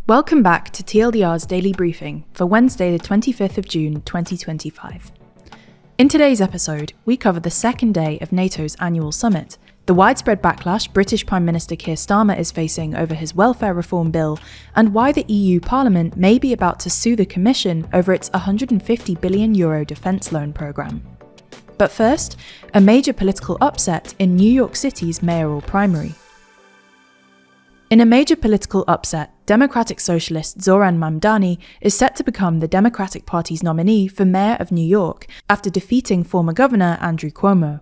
Welcome back to TLDR's daily briefing for Wednesday the 25th of June 2025. In today's episode, we cover the second day of NATO's annual summit, the widespread backlash British Prime Minister Keir Starmer is facing over his welfare reform bill, and why the EU Parliament may be about to sue the Commission over its €150 billion defence loan programme. But first, a major political upset in New York City's mayoral primary. In a major political upset, Democratic Socialist Zohran Mamdani is set to become the Democratic Party's nominee for Mayor of New York after defeating former Governor Andrew Cuomo.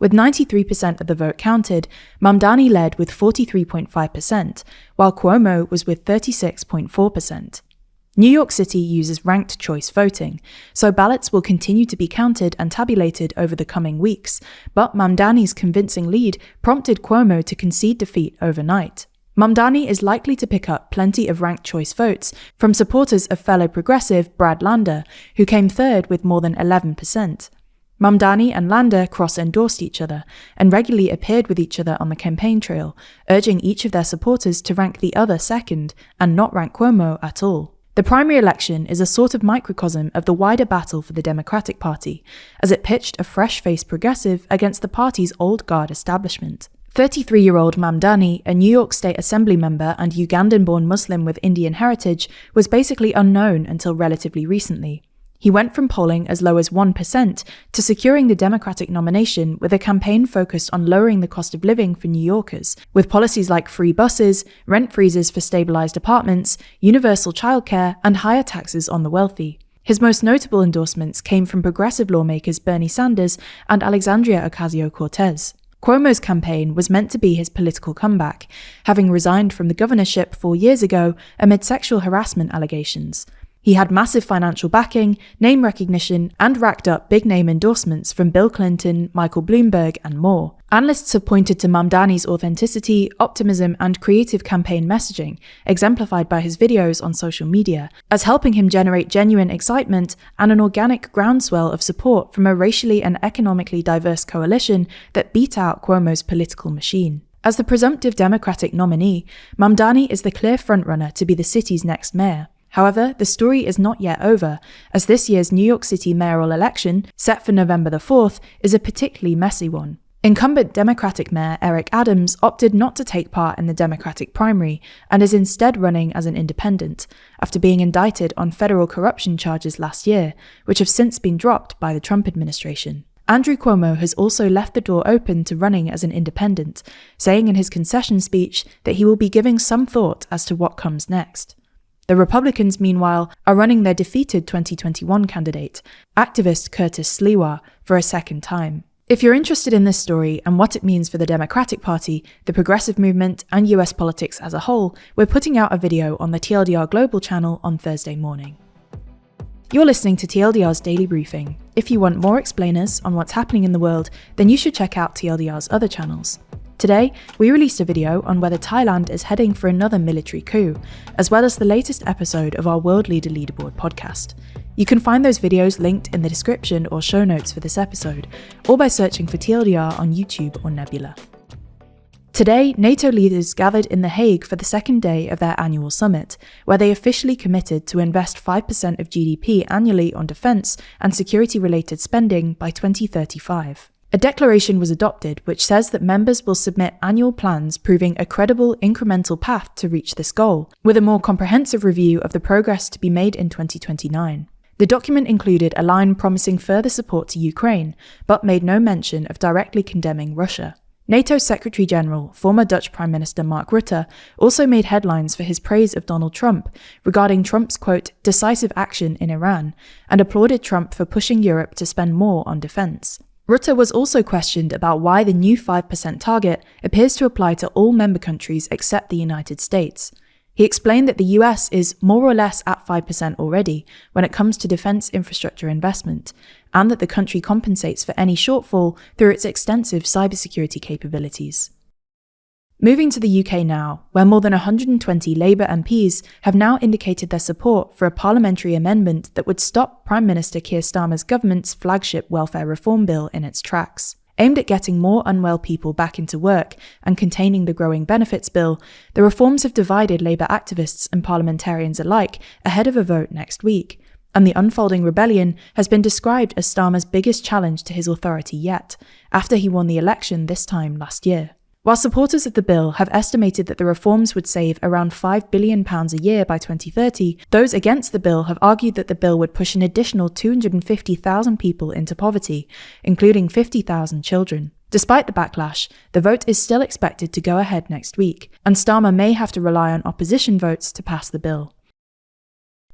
With 93% of the vote counted, Mamdani led with 43.5%, while Cuomo was with 36.4%. New York City uses ranked choice voting, so ballots will continue to be counted and tabulated over the coming weeks, but Mamdani's convincing lead prompted Cuomo to concede defeat overnight. Mamdani is likely to pick up plenty of ranked choice votes from supporters of fellow progressive Brad Lander, who came third with more than 11%. Mamdani and Lander cross-endorsed each other and regularly appeared with each other on the campaign trail, urging each of their supporters to rank the other second and not rank Cuomo at all. The primary election is a sort of microcosm of the wider battle for the Democratic Party, as it pitched a fresh-faced progressive against the party's old guard establishment. 33-year-old Mamdani, a New York State Assembly member and Ugandan-born Muslim with Indian heritage, was basically unknown until relatively recently. He went from polling as low as 1% to securing the Democratic nomination with a campaign focused on lowering the cost of living for New Yorkers, with policies like free buses, rent freezes for stabilized apartments, universal childcare, and higher taxes on the wealthy. His most notable endorsements came from progressive lawmakers Bernie Sanders and Alexandria Ocasio-Cortez. Cuomo's campaign was meant to be his political comeback, having resigned from the governorship 4 years ago amid sexual harassment allegations. He had massive financial backing, name recognition, and racked up big-name endorsements from Bill Clinton, Michael Bloomberg, and more. Analysts have pointed to Mamdani's authenticity, optimism, and creative campaign messaging, exemplified by his videos on social media, as helping him generate genuine excitement and an organic groundswell of support from a racially and economically diverse coalition that beat out Cuomo's political machine. As the presumptive Democratic nominee, Mamdani is the clear frontrunner to be the city's next mayor. However, the story is not yet over, as this year's New York City mayoral election, set for November the 4th, is a particularly messy one. Incumbent Democratic Mayor Eric Adams opted not to take part in the Democratic primary and is instead running as an independent, after being indicted on federal corruption charges last year, which have since been dropped by the Trump administration. Andrew Cuomo has also left the door open to running as an independent, saying in his concession speech that he will be giving some thought as to what comes next. The Republicans, meanwhile, are running their defeated 2021 candidate, activist Curtis Sliwa, for a second time. If you're interested in this story and what it means for the Democratic Party, the progressive movement, and US politics as a whole, we're putting out a video on the TLDR Global channel on Thursday morning. You're listening to TLDR's daily briefing. If you want more explainers on what's happening in the world, then you should check out TLDR's other channels. Today, we released a video on whether Thailand is heading for another military coup, as well as the latest episode of our World Leader Leaderboard podcast. You can find those videos linked in the description or show notes for this episode, or by searching for TLDR on YouTube or Nebula. Today, NATO leaders gathered in The Hague for the second day of their annual summit, where they officially committed to invest 5% of GDP annually on defence and security-related spending by 2035. A declaration was adopted which says that members will submit annual plans proving a credible incremental path to reach this goal, with a more comprehensive review of the progress to be made in 2029. The document included a line promising further support to Ukraine, but made no mention of directly condemning Russia. NATO Secretary-General, former Dutch Prime Minister Mark Rutte, also made headlines for his praise of Donald Trump regarding Trump's, quote, decisive action in Iran, and applauded Trump for pushing Europe to spend more on defence. Rutte was also questioned about why the new 5% target appears to apply to all member countries except the United States. He explained that the US is more or less at 5% already when it comes to defence infrastructure investment, and that the country compensates for any shortfall through its extensive cybersecurity capabilities. Moving to the UK now, where more than 120 Labour MPs have now indicated their support for a parliamentary amendment that would stop Prime Minister Keir Starmer's government's flagship welfare reform bill in its tracks. Aimed at getting more unwell people back into work and containing the growing benefits bill, the reforms have divided Labour activists and parliamentarians alike ahead of a vote next week, and the unfolding rebellion has been described as Starmer's biggest challenge to his authority yet, after he won the election this time last year. While supporters of the bill have estimated that the reforms would save around £5 billion a year by 2030, those against the bill have argued that the bill would push an additional 250,000 people into poverty, including 50,000 children. Despite the backlash, the vote is still expected to go ahead next week, and Starmer may have to rely on opposition votes to pass the bill.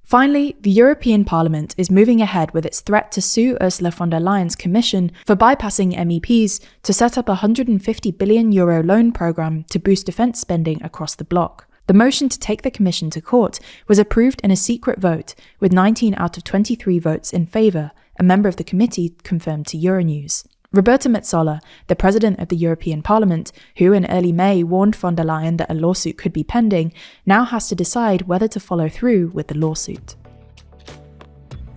Finally, the European Parliament is moving ahead with its threat to sue Ursula von der Leyen's Commission for bypassing MEPs to set up a €150 billion loan programme to boost defence spending across the bloc. The motion to take the Commission to court was approved in a secret vote, with 19 out of 23 votes in favour, a member of the committee confirmed to Euronews. Roberta Metsola, the president of the European Parliament, who in early May warned von der Leyen that a lawsuit could be pending, now has to decide whether to follow through with the lawsuit.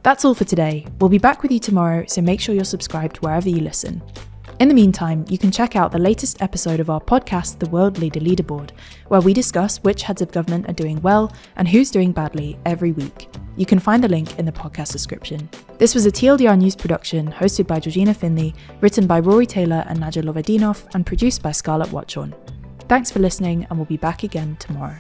That's all for today. We'll be back with you tomorrow, so make sure you're subscribed wherever you listen. In the meantime, you can check out the latest episode of our podcast, The World Leader Leaderboard, where we discuss which heads of government are doing well and who's doing badly every week. You can find the link in the podcast description. This was a TLDR news production hosted by Georgina Finley, written by Rory Taylor and Nadja Lovadinov, and produced by Scarlett Watchorn. Thanks for listening, and we'll be back again tomorrow.